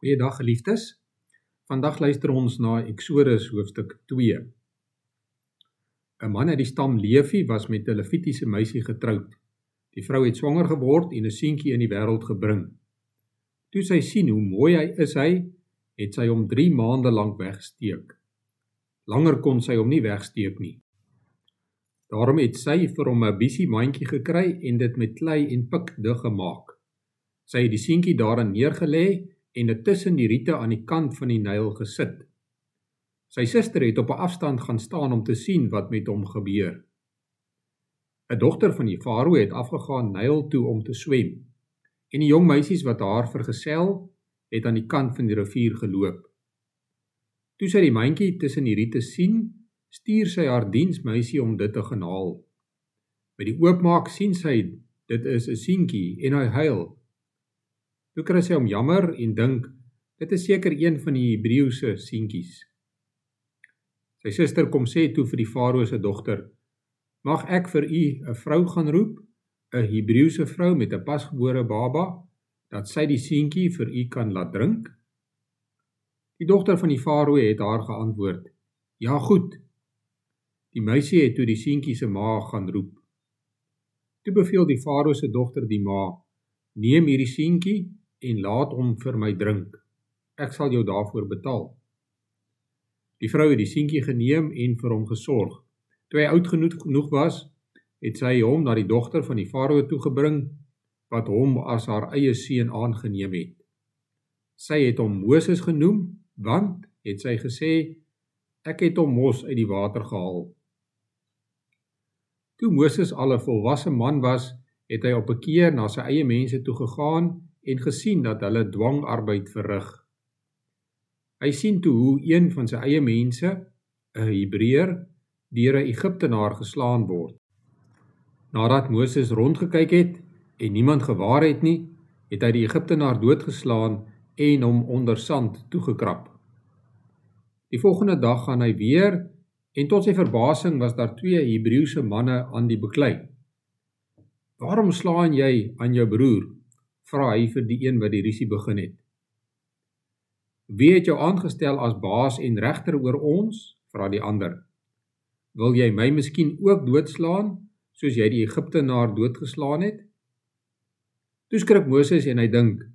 Goeiedag geliefdes. Vandag luister ons na Eksodus hoofstuk 2. 'n Man uit die stam Levi was met 'n Levitiese meisie getroud. Die vrou het swanger geword en 'n seentjie in die wêreld gebring. Toe sy sien hoe mooi hy is, het sy hom 3 maande lank weggesteek. Langer kon sy hom nie wegsteek nie. Daarom het sy vir hom 'n biesie mandjie gekry en dit met klei en pik dig gemaak. Sy het die seentjie daarin neergelê en dit tussen die riete aan die kant van die Nyl gesit. Sy suster het op 'n afstand gaan staan om te sien wat met hom gebeur. 'n Dogter van die Farao het afgegaan Nyl toe om te swem, en die jong meisies wat haar vergesel, het aan die kant van die rivier geloop. Toe sy die mandjie tussen die riete sien, stuur sy haar diensmeisie om dit te gaan haal. By die oopmaak sien sy dit is 'n seentjie en hy huil. Toe kry sy hom jammer en dink, dit is seker een van die Hebreëse seentjies. Sy suster kom sê toe vir die Farao se dogter, mag ek vir u 'n vrou gaan roep, 'n Hebreëse vrou met 'n pasgebore baba, dat sy die seentjie vir u kan laat drink? Die dogter van die Farao het haar geantwoord, ja goed. Die meisie het toe die seentjie se ma gaan roep. Toe beveel die Farao se dogter die ma, neem hierdie seentjie en laat hom vir my drink. Ek sal jou daarvoor betaal. Die vrou het die seentjie geneem en vir hom gesorg. Toe hy oud genoeg was, het sy hom na die dogter van die Farao toegebring, wat hom as haar eie seun aangeneem het. Sy het hom Moses genoem, want, het sy gesê, ek het hom mos uit die water gehaal. Toe Moses al 'n volwasse man was, het hy op 'n keer na sy eie mense toe gegaan en gesien dat hulle dwangarbeid verrig. Hy sien toe hoe een van sy eie mense, 'n Hebreër, deur 'n Egiptenaar geslaan word. Nadat Moses rondgekyk het en niemand gewaar het nie, het hy die Egiptenaar doodgeslaan en hom onder sand toegekrap. Die volgende dag gaan hy weer en tot sy verbasing was daar 2 Hebreëse manne aan die beklei. Waarom slaan jy aan jou broer? Vra hy vir die een wat die rusie begin het. Wie het jou aangestel as baas en regter oor ons? Vra die ander. Wil jy my miskien ook doodslaan, soos jy die Egiptenaar doodgeslaan het? Toe skrik Moses en hy dink,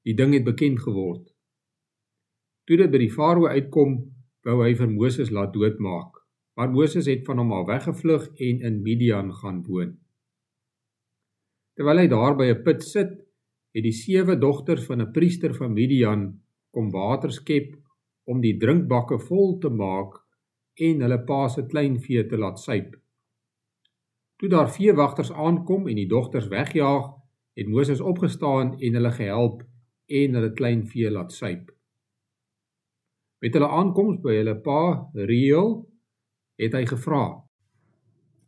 die ding het bekend geword. Toe dit by die Farao uitkom, wou hy vir Moses laat doodmaak, maar Moses het van hom al weggevlug en in Midian gaan woon. Terwyl hy daar by 'n put sit, het die 7 dogters van 'n priester van Midian kom water skep om die drinkbakke vol te maak en hulle pa se kleinvee te laat suip. Toe daar veewagters aankom en die dogters wegjaag, het Moses opgestaan en hulle gehelp en hulle kleinvee laat suip. Met hulle aankoms by hulle pa, Reuel, het hy gevra,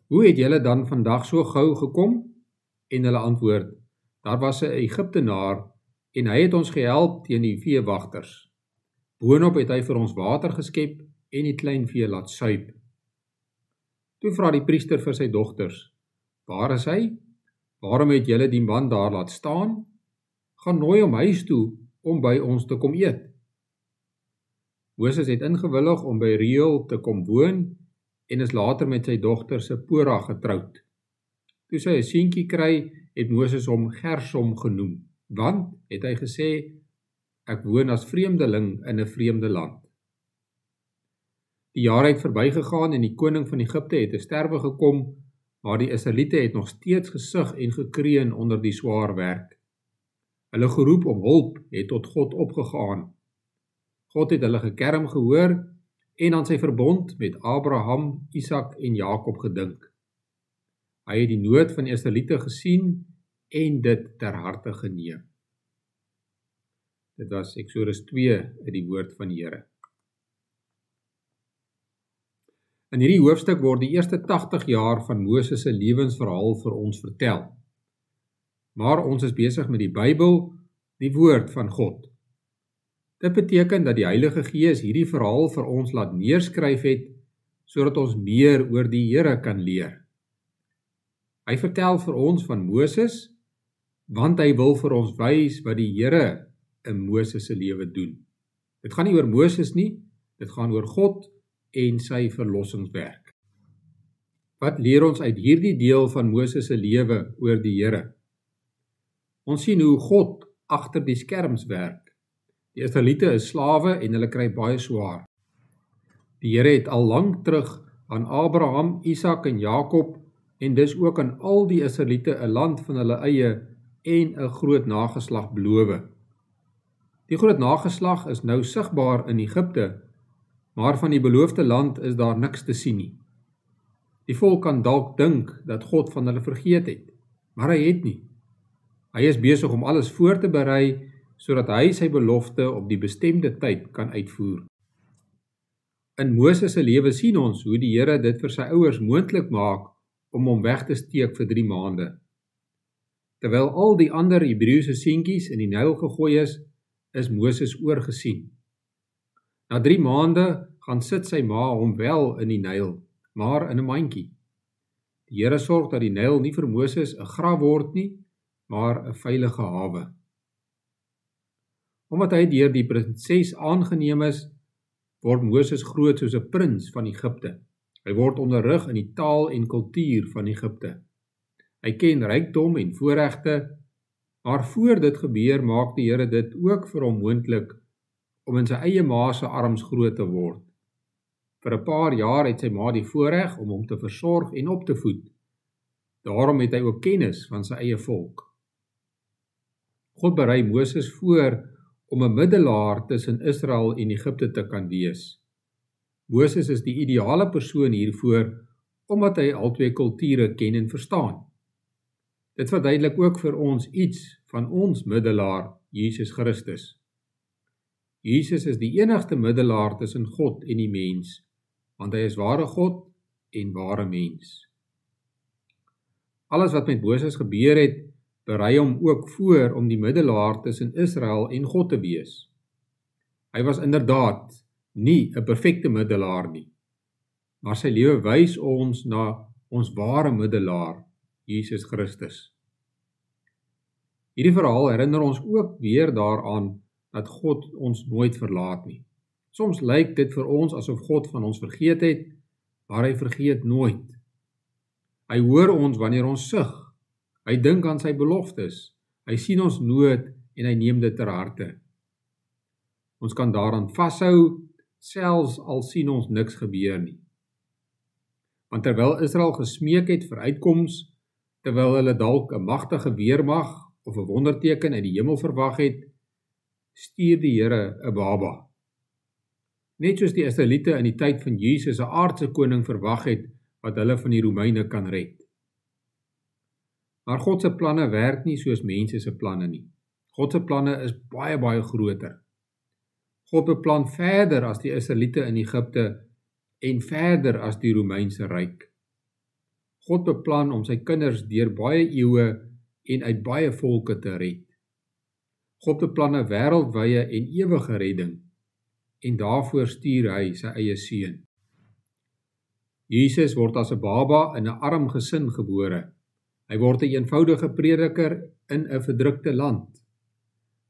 hoe het julle dan vandag so gou gekom? En hulle antwoord, daar was 'n Egiptenaar en hy het ons gehelp teen die veewagters. Boonop het hy vir ons water geskep en die kleinvee laat suip. Toe vra die priester vir sy dogters, waar is hy? Waarom het julle die man daar laat staan? Gaan nooi hom huis toe om by ons te kom eet. Moses het ingewillig om by Reuel te kom woon en is later met sy dogter Sipora getroud. Toe sy 'n seentjie kry, het Moses hom Gersom genoem, want, het hy gesê, ek woon as vreemdeling in 'n vreemde land. Die jare het verbygegaan en die koning van Egipte het te sterwe gekom, maar die Israeliete het nog steeds gesug en gekreun onder die swaar werk. Hulle geroep om hulp het tot God opgegaan. God het hulle gekerm gehoor en aan sy verbond met Abraham, Isak en Jakob gedink. Hy het die nood van die Israeliete gesien en dit ter harte geneem. Dit was Eksodus 2 uit die woord van die Here. In hierdie hoofstuk word die eerste 80 jaar van Moses se lewensverhaal vir ons vertel. Maar ons is besig met die Bybel, die woord van God. Dit beteken dat die Heilige Gees hierdie verhaal vir ons laat neerskryf het, sodat ons meer oor die Here kan leer. Hy vertel vir ons van Moses, want hy wil vir ons wys wat die Here in Moses se lewe doen. Dit gaan nie oor Moses nie, dit gaan oor God en sy verlossingswerk. Wat leer ons uit hierdie deel van Moses se lewe oor die Here? Ons sien hoe God agter die skerms werk. Die Israeliete is slawe en hulle kry baie swaar. Die Here het al lank terug aan Abraham, Isak en Jakob en dis ook aan al die Israeliete 'n land van hulle eie en 'n groot nageslag beloof. Die groot nageslag is nou sigbaar in Egipte, maar van die beloofde land is daar niks te sien nie. Die volk kan dalk dink dat God van hulle vergeet het, maar hy het nie. Hy is besig om alles voor te berei, sodat hy sy belofte op die bestemde tyd kan uitvoer. In Moses se lewe sien ons hoe die Here dit vir sy ouers moontlik maak om hom weg te steek vir 3 maande. Terwyl al die ander Hebreëse seentjies in die Nyl gegooi is Moses oorgesien. Na 3 maande gaan sit sy ma hom wel in die Nyl, maar in 'n mandjie. Die Here sorg dat die Nyl nie vir Moses 'n graf word nie, maar 'n veilige hawe. Omdat hy deur die prinses aangeneem is, word Moses groot soos 'n prins van Egipte. Hy word onderrig in die taal en kultuur van Egipte. Hy ken rykdom en voorregte, maar voor dit gebeur maak die Here dit ook vir hom moontlik om in sy eie ma se arms groot te word. Vir 'n paar jaar het sy ma die voorreg om hom te versorg en op te voed. Daarom het hy ook kennis van sy eie volk. God berei Moses voor om 'n middelaar tussen Israel en Egipte te kan wees. Moses is die ideale persoon hiervoor, omdat hy albei kulture ken en verstaan. Dit verduidelik ook vir ons iets van ons middelaar, Jesus Christus. Jesus is die enigste middelaar tussen God en die mens, want hy is ware God en ware mens. Alles wat met Moses gebeur het, berei hom ook voor om die middelaar tussen Israel en God te wees. Hy was inderdaad nie 'n perfekte middelaar nie, maar sy lewe wys ons na ons ware middelaar, Jesus Christus. Hierdie verhaal herinner ons ook weer daaraan dat God ons nooit verlaat nie. Soms lyk dit vir ons asof God van ons vergeet het, maar hy vergeet nooit. Hy hoor ons wanneer ons sug. Hy dink aan sy beloftes. Hy sien ons nood en hy neem dit ter harte. Ons kan daaraan vashou, selfs al sien ons niks gebeur nie. Want terwyl Israel gesmeek het vir uitkoms, terwyl hulle dalk 'n magtige weermag of 'n wonderteken uit die hemel verwag het, stuur die Here 'n baba. Net soos die Israeliete in die tyd van Jesus 'n aardse koning verwag het wat hulle van die Romeine kan red. Maar God se planne werk nie soos mense se planne nie. God se planne is baie, baie groter. God beplan verder as die Israeliete in Egipte en verder as die Romeinse ryk. God beplan om sy kinders deur baie eeue en uit baie volke te red. God beplan 'n wêreldwye en ewige redding en daarvoor stuur hy sy eie seun. Jesus word as 'n baba in 'n arm gesin gebore. Hy word 'n eenvoudige prediker in 'n verdrukte land.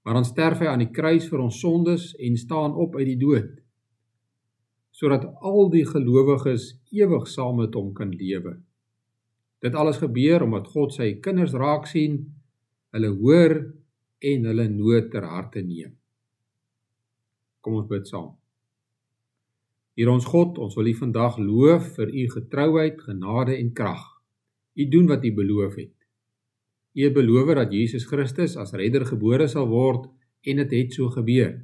Maar dan sterf hy aan die kruis vir ons sondes en staan op uit die dood, sodat al die gelowiges ewig saam met hom kan lewe. Dit alles gebeur omdat God sy kinders raak sien, hulle hoor en hulle nood ter harte neem. Kom ons bid saam. Here ons God, ons wil U vandag loof vir U getrouheid, genade en krag. U doen wat U beloof het. U het beloof dat Jesus Christus as redder gebore sal word en dit het so gebeur.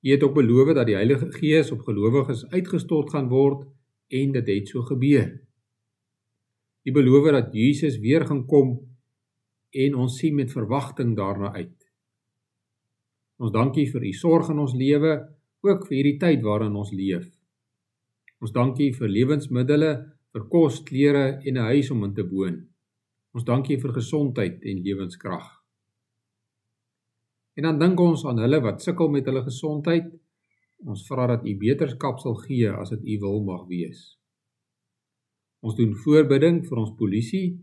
U het ook beloof dat die Heilige Gees op gelowiges uitgestort gaan word en dit het so gebeur. U beloof dat Jesus weer gaan kom en ons sien met verwagting daarna uit. Ons dank U vir U sorg in ons lewe, ook vir hierdie tyd waarin ons leef. Ons dank U vir lewensmiddels, vir kos, klere en 'n huis om in te woon. Ons dank U vir gesondheid en lewenskrag. En dan dink ons aan hulle wat sukkel met hulle gesondheid. Ons vra dat U beterskap sal gee as dit U wil mag wees. Ons doen voorbidding vir ons polisie.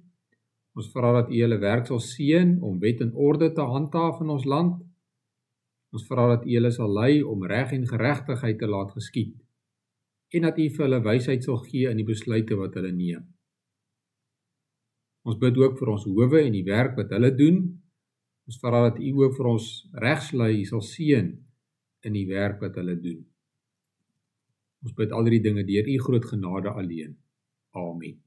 Ons vra dat U hulle werk sal seën om wet en orde te handhaaf in ons land. Ons vra dat U hulle sal lei om reg en geregtigheid te laat geskied, en dat U vir hulle wysheid sal gee in die besluite wat hulle neem. Ons bid ook vir ons howe en die werk wat hulle doen. Ons vra dat U ook vir ons regslui sal seën in die werk wat hulle doen. Ons bid al hierdie dinge deur U groot genade alleen. Amen.